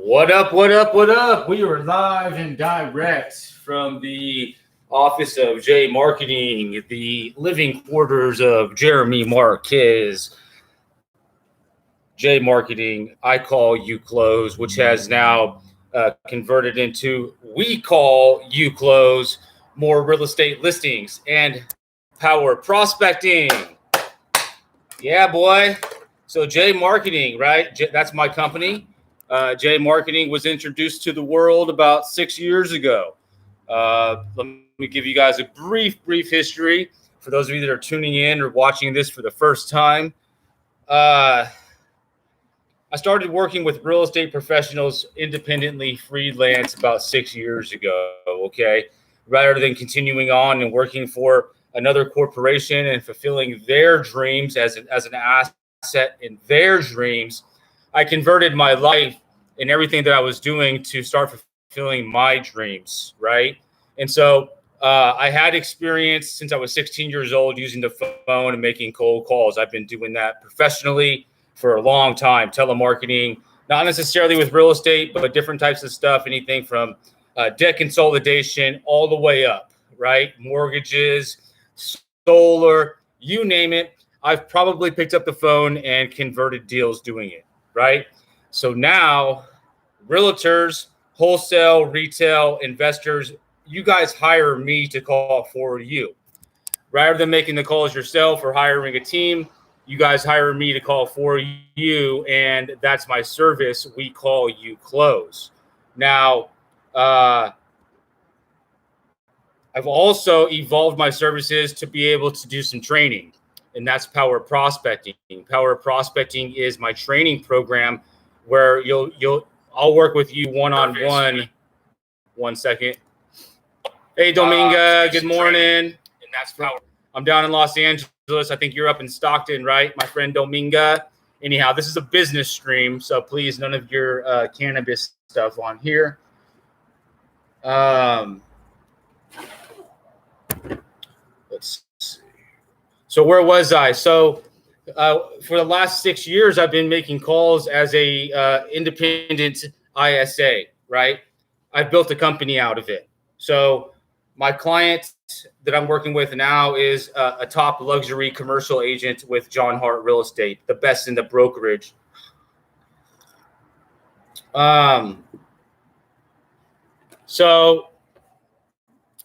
What up, what up, what up? We are live and direct from the office of J Marqeting, the living quarters of Jeremy Marquez. J Marqeting, I call you close, which has now converted into we call you close, more real estate listings and power prospecting. Yeah, boy. So J Marqeting, right? That's my company. J Marqeting was introduced to the world about 6 years ago. Let me give you guys a brief history for those of you that are tuning in or watching this for the first time. I started working with real estate professionals independently, freelance, about 6 years ago, okay? Rather than continuing on and working for another corporation and fulfilling their dreams as an asset in their dreams, I converted my life and everything that I was doing to start fulfilling my dreams, right? And so I had experience since I was 16 years old using the phone and making cold calls. I've been doing that professionally for a long time, telemarketing, not necessarily with real estate, but different types of stuff, anything from debt consolidation all the way up, right? Mortgages, solar, you name it. I've probably picked up the phone and converted deals doing it, right? So now realtors, wholesale, retail, investors, you guys hire me to call for you. Rather than making the calls yourself or hiring a team, you guys hire me to call for you, and that's my service. We call you close. Now, I've also evolved my services to be able to do some training, and that's power prospecting. Power prospecting is my training program where I'll work with you one-on-one. One second. Hey, Dominga, good morning. And that's power. I'm down in Los Angeles. I think you're up in Stockton, right? My friend Dominga. Anyhow, this is a business stream, so please, none of your cannabis stuff on here. Let's see. So where was I? So for the last 6 years, I've been making calls as a independent ISA, right? I've built a company out of it. So my client that I'm working with now is a top luxury commercial agent with John Hart Real Estate, the best in the brokerage. So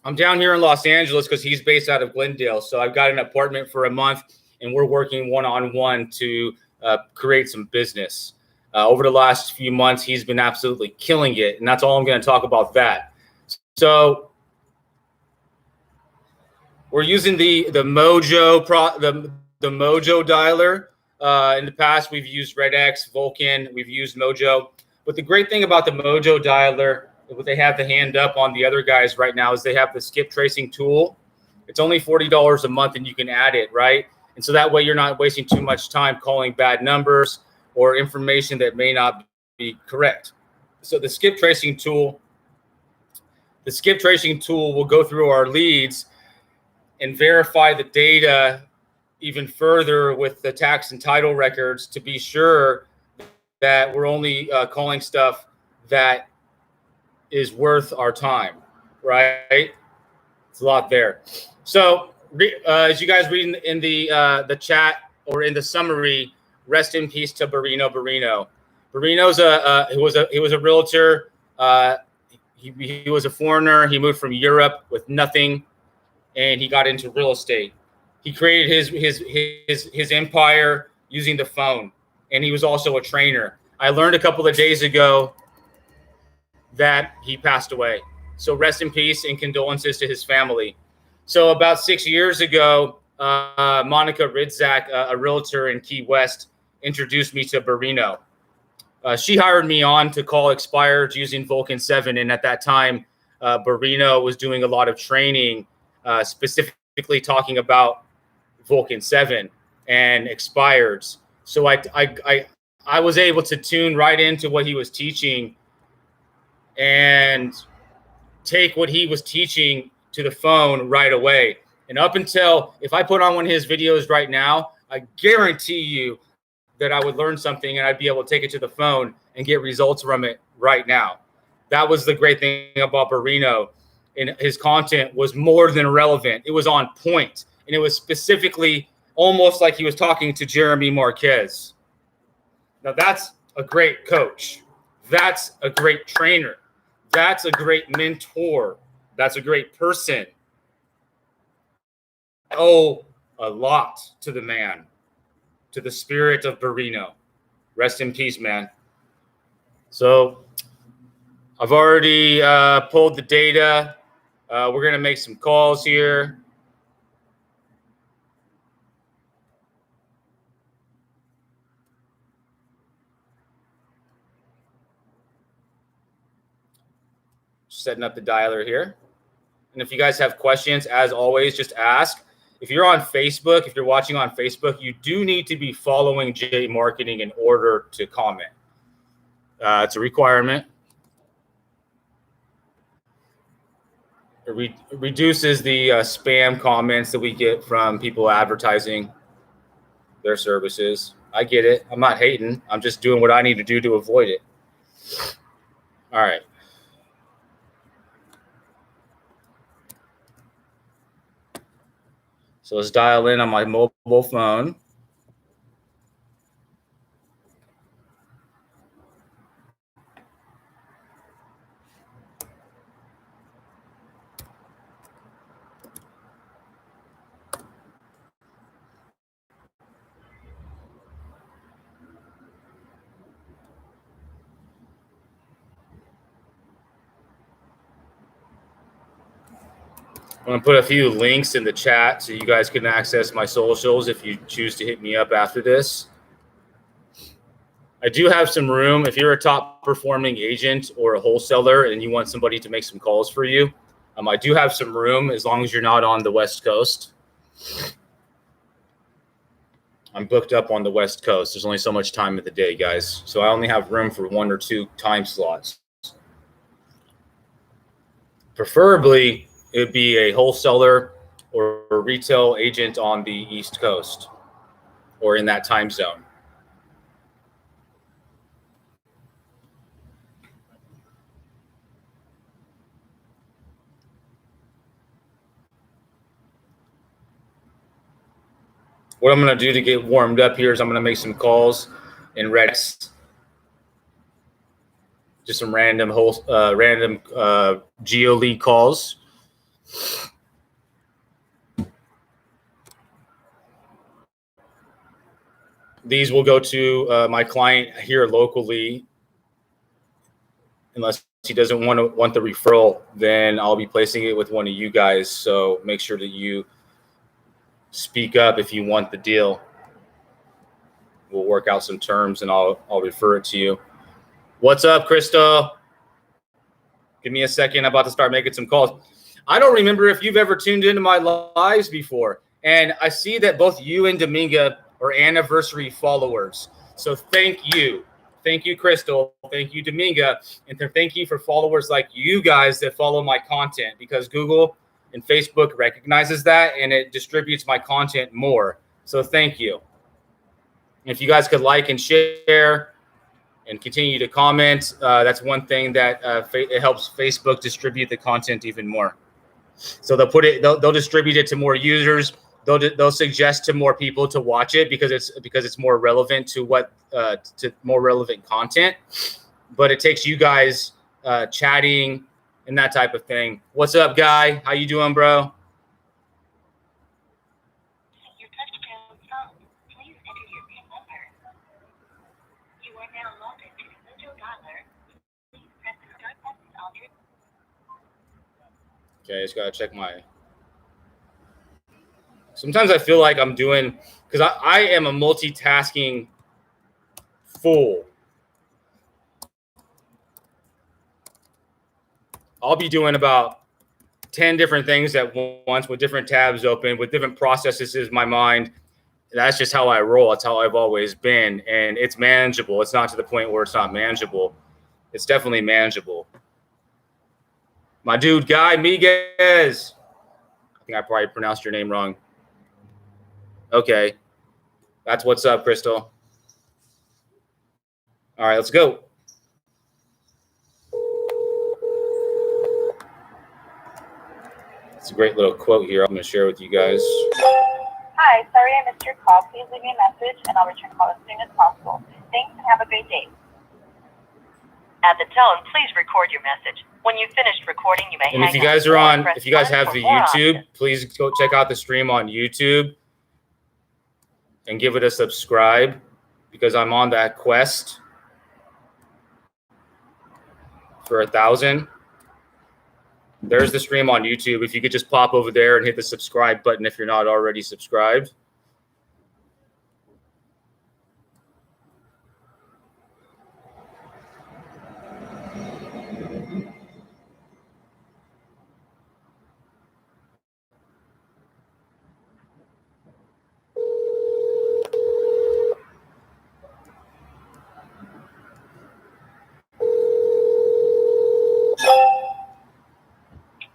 I'm down here in Los Angeles because he's based out of Glendale. So I've got an apartment for a month, and we're working one-on-one to create some business. Over the last few months, he's been absolutely killing it, and that's all I'm going to talk about that. So we're using the Mojo the Mojo dialer. In the past, we've used RedX, Vulcan, we've used Mojo. But the great thing about the Mojo dialer, what they have the hand up on the other guys right now, is they have the skip tracing tool. It's only $40 a month, and you can add it, right? And so that way you're not wasting too much time calling bad numbers or information that may not be correct. So the skip tracing tool will go through our leads and verify the data even further with the tax and title records to be sure that we're only calling stuff that is worth our time, right? It's a lot there. So as you guys read in the chat or in the summary, rest in peace to Borino Borino. Borino's he was a realtor. He was a foreigner. He moved from Europe with nothing, and he got into real estate. He created his empire using the phone, and he was also a trainer. I learned a couple of days ago that he passed away. So rest in peace and condolences to his family. So about 6 years ago, Monica Ridzak, a realtor in Key West, introduced me to Borino. She hired me on to call expireds using Vulcan 7. And at that time, Borino was doing a lot of training, specifically talking about Vulcan 7 and expireds. So I was able to tune right into what he was teaching and take what he was teaching to the phone right away. And up until, if I put on one of his videos right now, I guarantee you that I would learn something and I'd be able to take it to the phone and get results from it right now. That was the great thing about Borino. And his content was more than relevant. It was on point, and it was specifically almost like he was talking to Jeremy Marquez. Now that's a great coach. That's a great trainer. That's a great mentor. That's a great person. I owe a lot to the man, to the spirit of Borino. Rest in peace, man. So I've already pulled the data. We're going to make some calls here. Setting up the dialer here. And if you guys have questions, as always, just ask. If you're on Facebook, if you're watching on Facebook, you do need to be following J Marqeting in order to comment. It's a requirement. It reduces the spam comments that we get from people advertising their services. I get it. I'm not hating. I'm just doing what I need to do to avoid it. All right. So let's dial in on my mobile phone. I'm going to put a few links in the chat so you guys can access my socials if you choose to hit me up after this. I do have some room. If you're a top performing agent or a wholesaler and you want somebody to make some calls for you, I do have some room as long as you're not on the West Coast. I'm booked up on the West Coast. There's only so much time of the day, guys. So I only have room for 1 or 2 time slots. Preferably, it would be a wholesaler or a retail agent on the East Coast or in that time zone. What I'm going to do to get warmed up here is I'm going to make some calls in Rex. Just some random geo lead calls. These will go to my client here locally. Unless he doesn't want the referral, then I'll be placing it with one of you guys. So make sure that you speak up if you want the deal. We'll work out some terms and I'll refer it to you. What's up, Crystal? Give me a second. I'm about to start making some calls. I don't remember if you've ever tuned into my lives before. And I see that both you and Dominga are anniversary followers. So thank you. Thank you, Crystal. Thank you, Dominga. And thank you for followers like you guys that follow my content, because Google and Facebook recognizes that and it distributes my content more. So thank you. If you guys could like and share and continue to comment, that's one thing that it helps Facebook distribute the content even more. So they'll distribute it to more users. They'll suggest to more people to watch it because it's more relevant to more relevant content. But it takes you guys chatting and that type of thing. What's up, Guy? How you doing, bro? Your touchtone phone. Please enter your PIN number. You are now logged into the Mojo Dialer. Please press the start button on your. Okay, I just gotta check my. Sometimes I feel like I'm doing, because I am a multitasking fool. I'll be doing about 10 different things at once with different tabs open, with different processes in my mind. That's just how I roll. That's how I've always been. And it's manageable. It's not to the point where it's not manageable. It's definitely manageable. My dude, Guy Miguez. I think I probably pronounced your name wrong. Okay. That's what's up, Crystal. All right, let's go. It's a great little quote here. I'm going to share with you guys. Hi, sorry I missed your call. Please leave me a message and I'll return call as soon as possible. Thanks and have a great day. At the tone, please record your message. When you've finished recording, you may hang And up. if you guys are on, if you guys have the YouTube, please go check out the stream on YouTube and give it a subscribe because I'm on that quest for 1,000. There's the stream on YouTube. If you could just pop over there and hit the subscribe button if you're not already subscribed.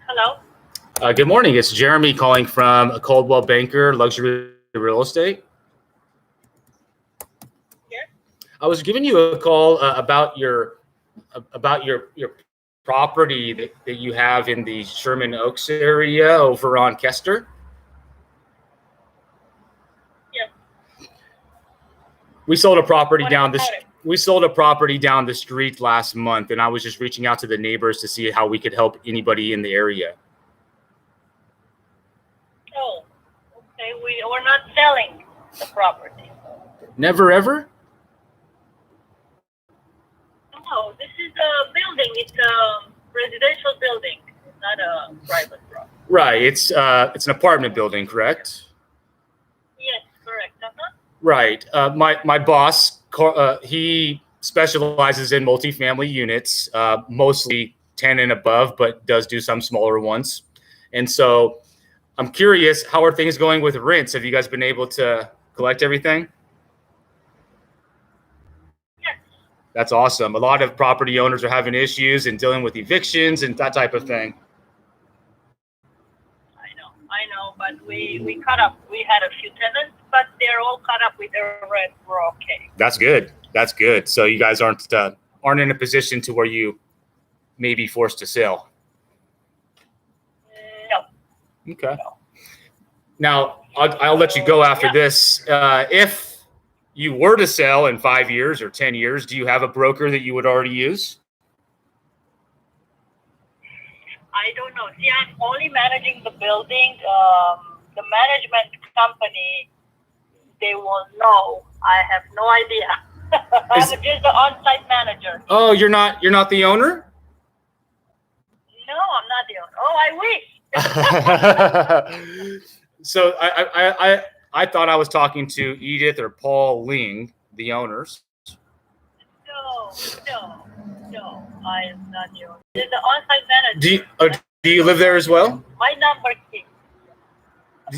Hello? Good morning. It's Jeremy calling from a Coldwell Banker Luxury Real Estate. Yes. I was giving you a call about your property that you have in the Sherman Oaks area over on Kester. Yes. We sold a property down the street last month, and I was just reaching out to the neighbors to see how we could help anybody in the area. Oh, okay. We're not selling the property. Never ever? No, this is a building. It's a residential building, not a private property. Right. It's an apartment building, correct? Yes, correct. Right. My boss, he specializes in multifamily units, mostly 10 and above, but does do some smaller ones. And so I'm curious, how are things going with rents? Have you guys been able to collect everything? Yes. That's awesome. A lot of property owners are having issues and dealing with evictions and that type of thing. I know, but we caught up. We had a few tenants, but they're all caught up with their rent. We're okay. That's good. That's good. So you guys aren't in a position to where you may be forced to sell. No. Okay. No. Now I'll let you go after this. If you were to sell in 5 years or 10 years, do you have a broker that you would already use? I don't know. See, I'm only managing the building. The management company, they will know. I have no idea. I'm just the on-site manager. Oh, you're not the owner? No, I'm not the owner. Oh, I wish. So I thought I was talking to Edith or Paul Ling, the owners. No. I am not the owner. It's the on-site manager. Do you live there as well? My number is.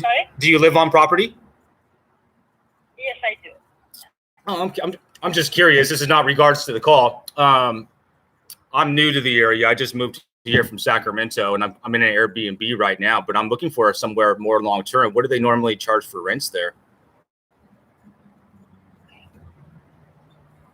Sorry? Do you live on property? Yes, I do. Oh, I'm just curious. This is not regards to the call. I'm new to the area. I just moved here from Sacramento, and I'm in an Airbnb right now. But I'm looking for somewhere more long term. What do they normally charge for rents there?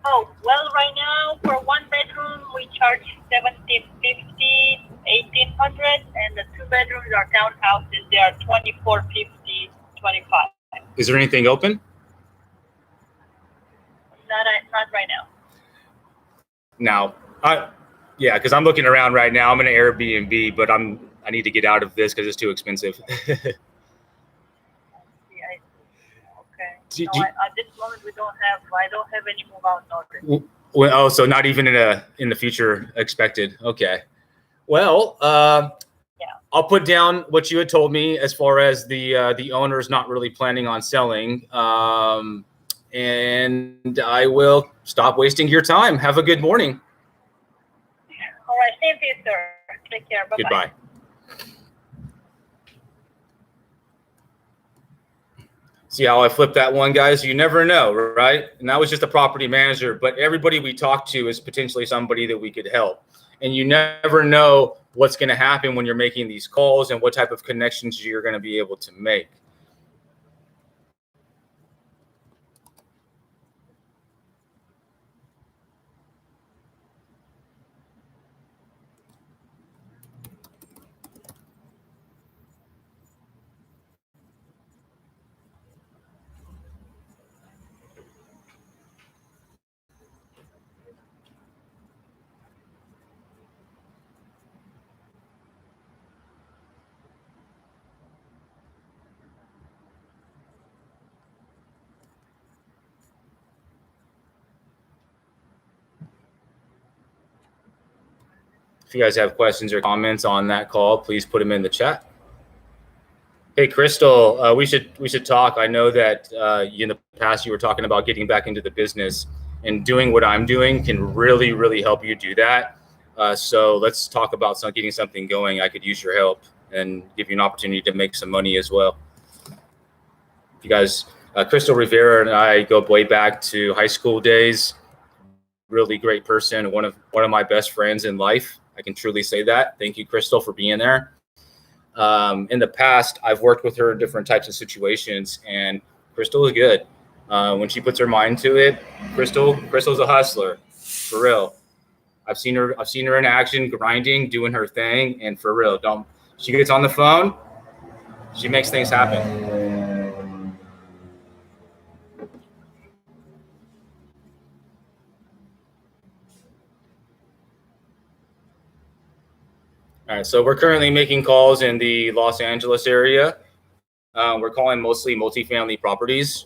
Oh, well, right now for one bedroom we charge $1,750, $1,800, and the two bedrooms are townhouses. They are $2,450, $25. Is there anything open? Not right now. Now, yeah, because I'm looking around right now. I'm in an Airbnb, but I need to get out of this because it's too expensive. Okay. So at this moment I don't have any move out notice. Well, so not even in the future expected. Okay. Well, yeah. I'll put down what you had told me as far as the owner's not really planning on selling. And I will stop wasting your time. Have a good morning. All right. Same to you, sir. Take care. Bye-bye. Goodbye. See how I flipped that one, guys? You never know, right? And that was just a property manager, but everybody we talk to is potentially somebody that we could help. And you never know what's going to happen when you're making these calls and what type of connections you're going to be able to make. If you guys have questions or comments on that call, please put them in the chat. Hey, Crystal, we should talk. I know that in the past you were talking about getting back into the business, and doing what I'm doing can really, really help you do that. So let's talk about getting something going. I could use your help and give you an opportunity to make some money as well. You guys, Crystal Rivera and I go way back to high school days. Really great person, one of my best friends in life. I can truly say that. Thank you, Crystal, for being there. In the past, I've worked with her in different types of situations, and Crystal is good. When she puts her mind to it, Crystal's a hustler, for real. I've seen her in action, grinding, doing her thing, and for real, she gets on the phone, she makes things happen. All right, so we're currently making calls in the Los Angeles area. We're calling mostly multifamily properties.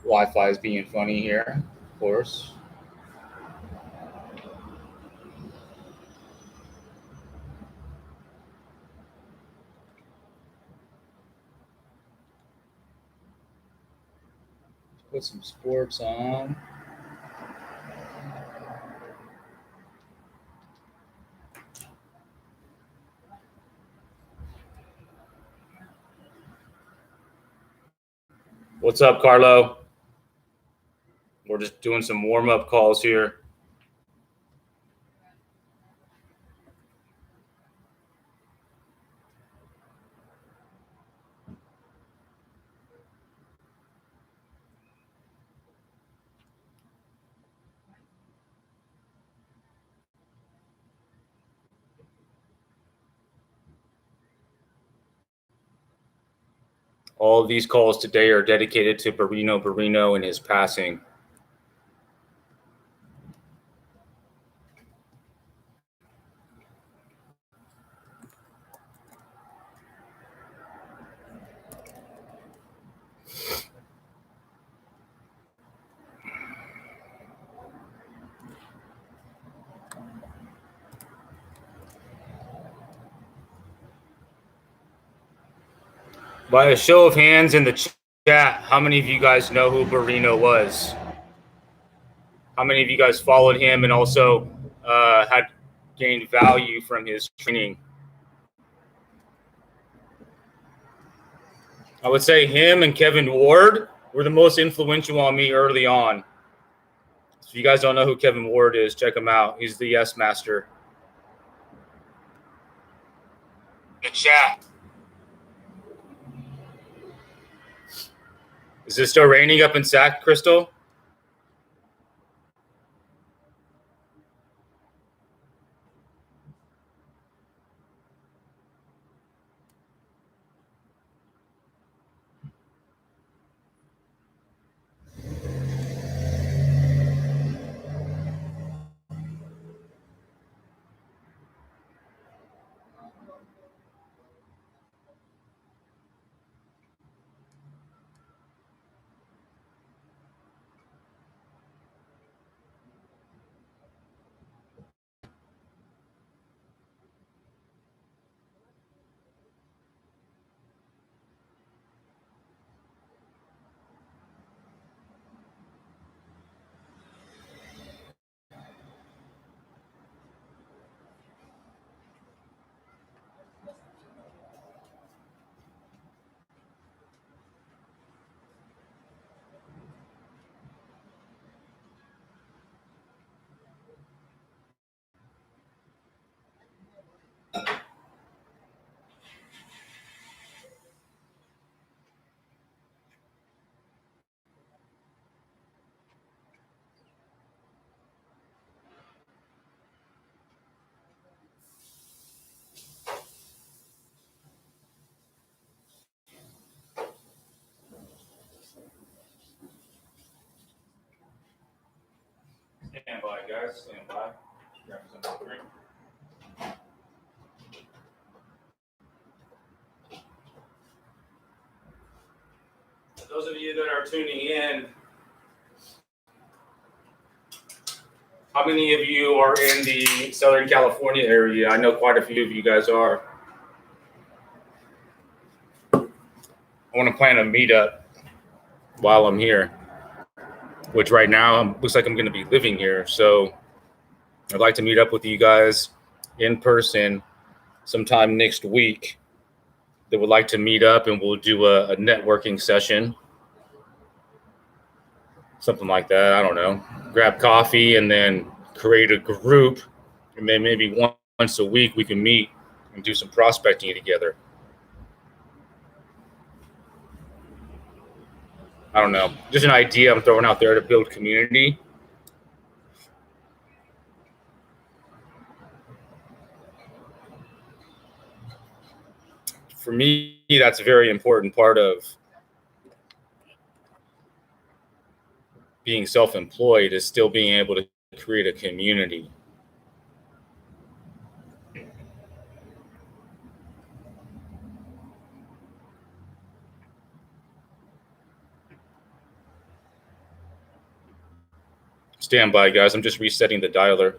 Wi-Fi is being funny here, of course. Put some sports on. What's up, Carlo? We're just doing some warm-up calls here. All of these calls today are dedicated to Borino Borino and his passing. By a show of hands in the chat, how many of you guys know who Borino was? How many of you guys followed him and also had gained value from his training? I would say him and Kevin Ward were the most influential on me early on. If you guys don't know who Kevin Ward is, check him out. He's the Yes Master. The chat. Is it still raining up in Sac, Crystal? guys. Stand by. Grab some drink. For those of you that are tuning in, how many of you are in the Southern California area? I know quite a few of you guys are. I want to plan a meetup while I'm here, which right now looks like I'm going to be living here. So I'd like to meet up with you guys in person sometime next week that would like to meet up, and we'll do a networking session, something like that. I don't know. Grab coffee and then create a group, and then maybe once a week we can meet and do some prospecting together. I don't know. Just an idea I'm throwing out there to build community. For me, that's a very important part of being self-employed, is still being able to create a community. Stand by, guys. I'm just resetting the dialer.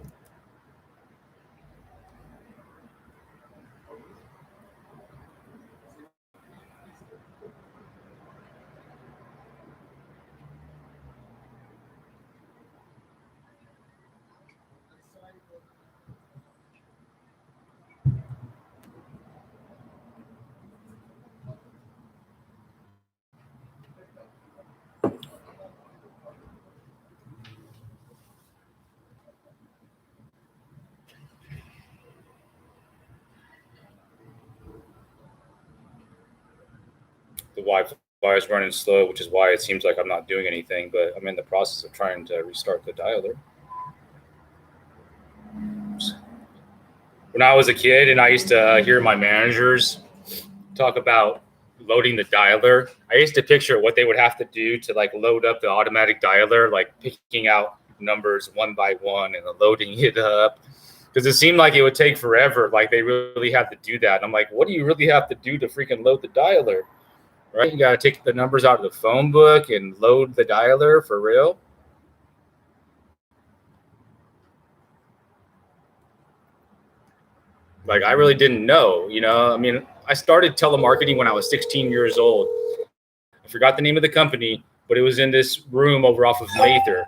The Wi-Fi is running slow, which is why it seems like I'm not doing anything, but I'm in the process of trying to restart the dialer. When I was a kid and I used to hear my managers talk about loading the dialer, I used to picture what they would have to do to like load up the automatic dialer, like picking out numbers one by one and loading it up, because it seemed like it would take forever. Like they really had to do that. And I'm like, what do you really have to do to freaking load the dialer? Right? You got to take the numbers out of the phone book and load the dialer for real. Like, I really didn't know, you know. I mean, I started telemarketing when I was 16 years old. I forgot the name of the company, but it was in this room over off of Mather.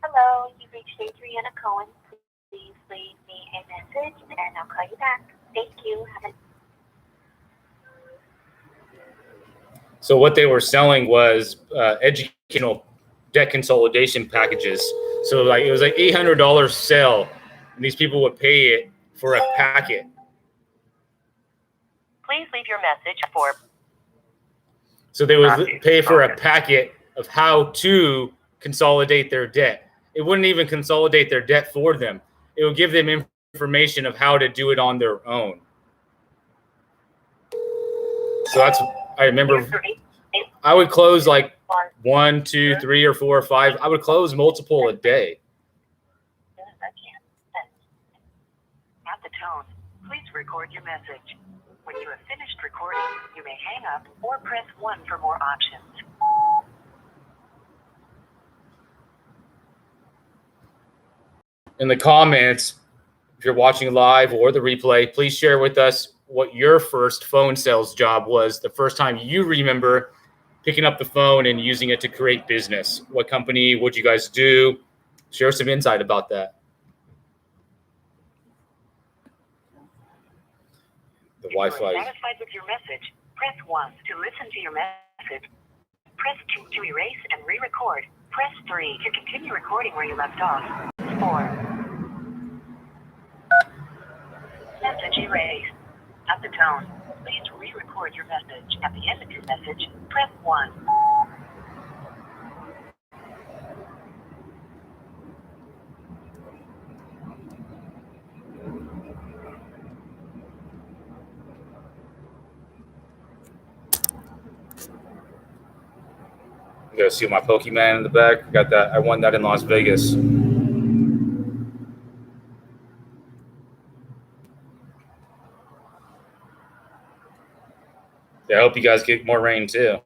Hello, you've reached Adriana Cohen. Please leave me a message and I'll call you back. Thank you. So what they were selling was educational debt consolidation packages. So like it was like $800 sale, and these people would pay it for a packet. Please leave your message for. So they would pay for a packet of how to consolidate their debt. It wouldn't even consolidate their debt for them. It would give them information of how to do it on their own. So that's, I remember I would close like 1, 2, 3, or 4 or 5. I would close multiple a day. At the tone, please record your message. When you have finished recording, you may hang up or press 1 for more options. In the comments, if you're watching live or the replay, please share with us what your first phone sales job was, the first time you remember picking up the phone and using it to create business. What company, what'd you guys do? Share some insight about that. The Wi-Fi. If you are satisfied with your message, press 1 to listen to your message. Press 2 to erase and re-record. Press 3 to continue recording where you left off. 4. Message erased. At the tone, please re-record your message. At the end of your message, press 1. You guys see my Pokemon in the back? Got that. I won that in Las Vegas. Yeah, I hope you guys get more rain too.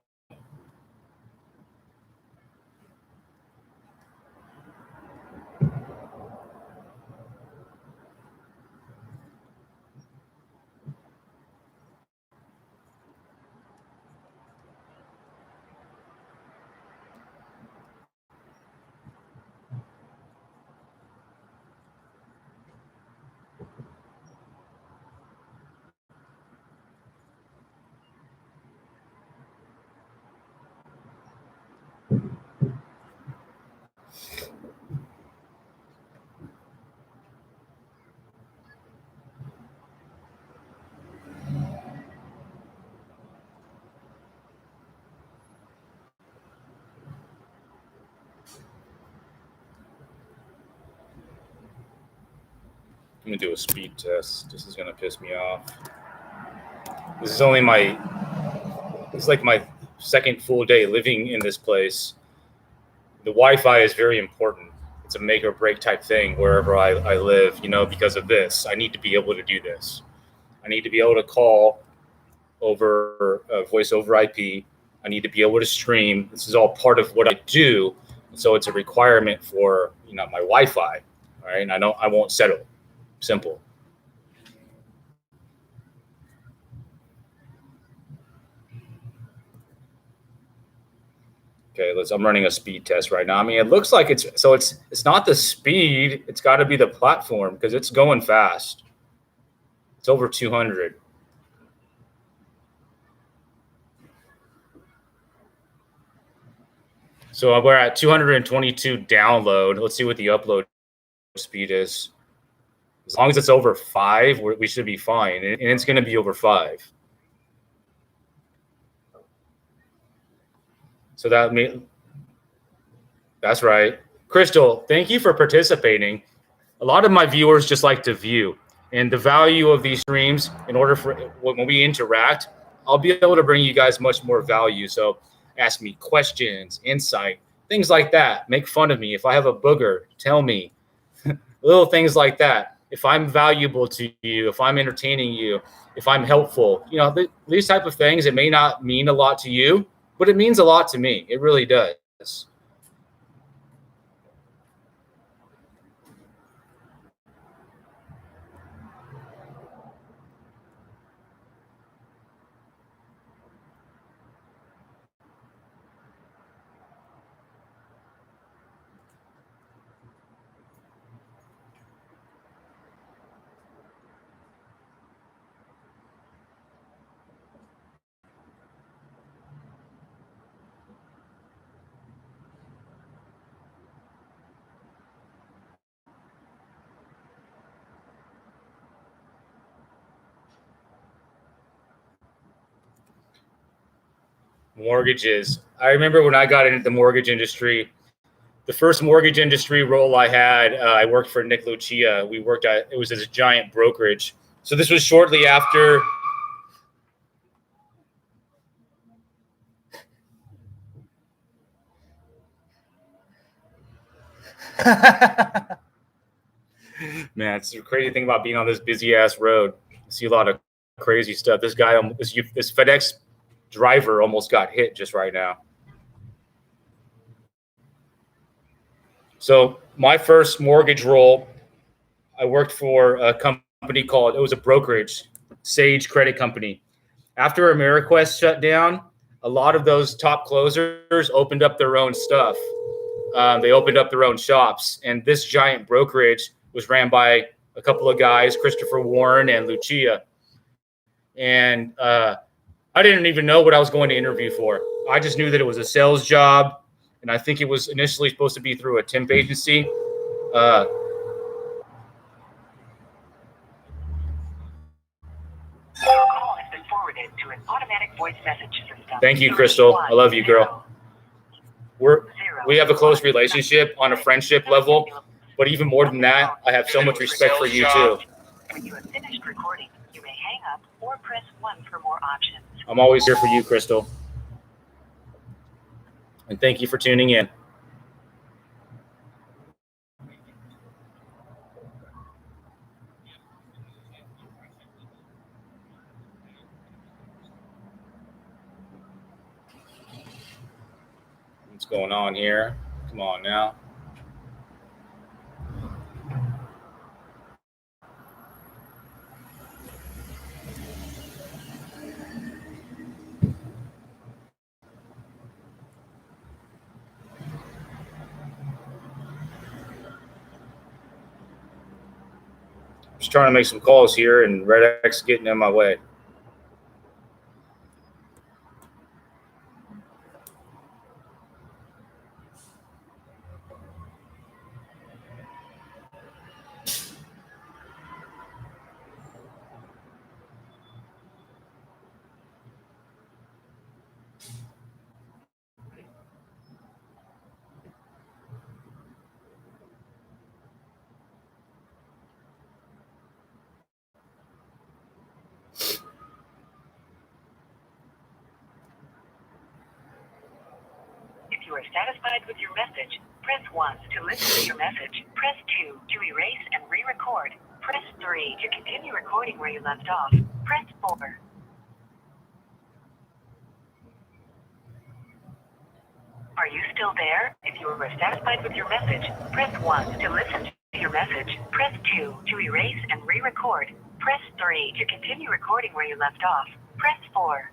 I'm gonna do a speed test. This is gonna piss me off. This is only it's like my second full day living in this place. The Wi-Fi is very important. It's a make or break type thing wherever I live, because of this. I need to be able to do this. I need to be able to call over voice over IP. I need to be able to stream. This is all part of what I do. So it's a requirement for, my Wi-Fi. All right. And I won't settle. Simple. Okay, I'm running a speed test right now. I mean, it looks like it's not the speed, it's got to be the platform because it's going fast. It's over 200. So we're at 222 download. Let's see what the upload speed is. As long as it's over 5, we should be fine, and it's going to be over 5. So that's right. Crystal, thank you for participating. A lot of my viewers just like to view, and the value of these streams, in order for when we interact, I'll be able to bring you guys much more value. So ask me questions, insight, things like that. Make fun of me. If I have a booger, tell me. Little things like that. If I'm valuable to you, if I'm entertaining you, if I'm helpful, these type of things, it may not mean a lot to you, but it means a lot to me. It really does. Mortgages. I remember when I got into the mortgage industry, the first mortgage industry role I had, I worked for Nick Lucia. It was a giant brokerage. So this was shortly after. Man, it's the crazy thing about being on this busy ass road. You see a lot of crazy stuff. This FedEx driver almost got hit just right now. So my first mortgage role, I worked for a company it was a brokerage, Sage Credit Company. After Marquez shut down, a lot of those top closers opened up their own stuff. They opened up their own shops, and this giant brokerage was ran by a couple of guys, Christopher Warren and Lucia. And I didn't even know what I was going to interview for. I just knew that it was a sales job, and I think it was initially supposed to be through a temp agency. To an automatic voice message system. Thank you, Crystal. I love you, girl. We have a close relationship on a friendship level, but even more than that, I have so much respect for you too. When you have finished recording, you may hang up or press 1 for more options. I'm always here for you, Crystal. And thank you for tuning in. What's going on here? Come on now. Just trying to make some calls here, and Red X getting in my way. If you are satisfied with your message, press 1 to listen to your message. Press 2 to erase and re-record. Press 3 to continue recording where you left off. Press 4. Are you still there? If you are satisfied with your message, press 1 to listen to your message. Press 2 to erase and re-record. Press 3 to continue recording where you left off. Press 4.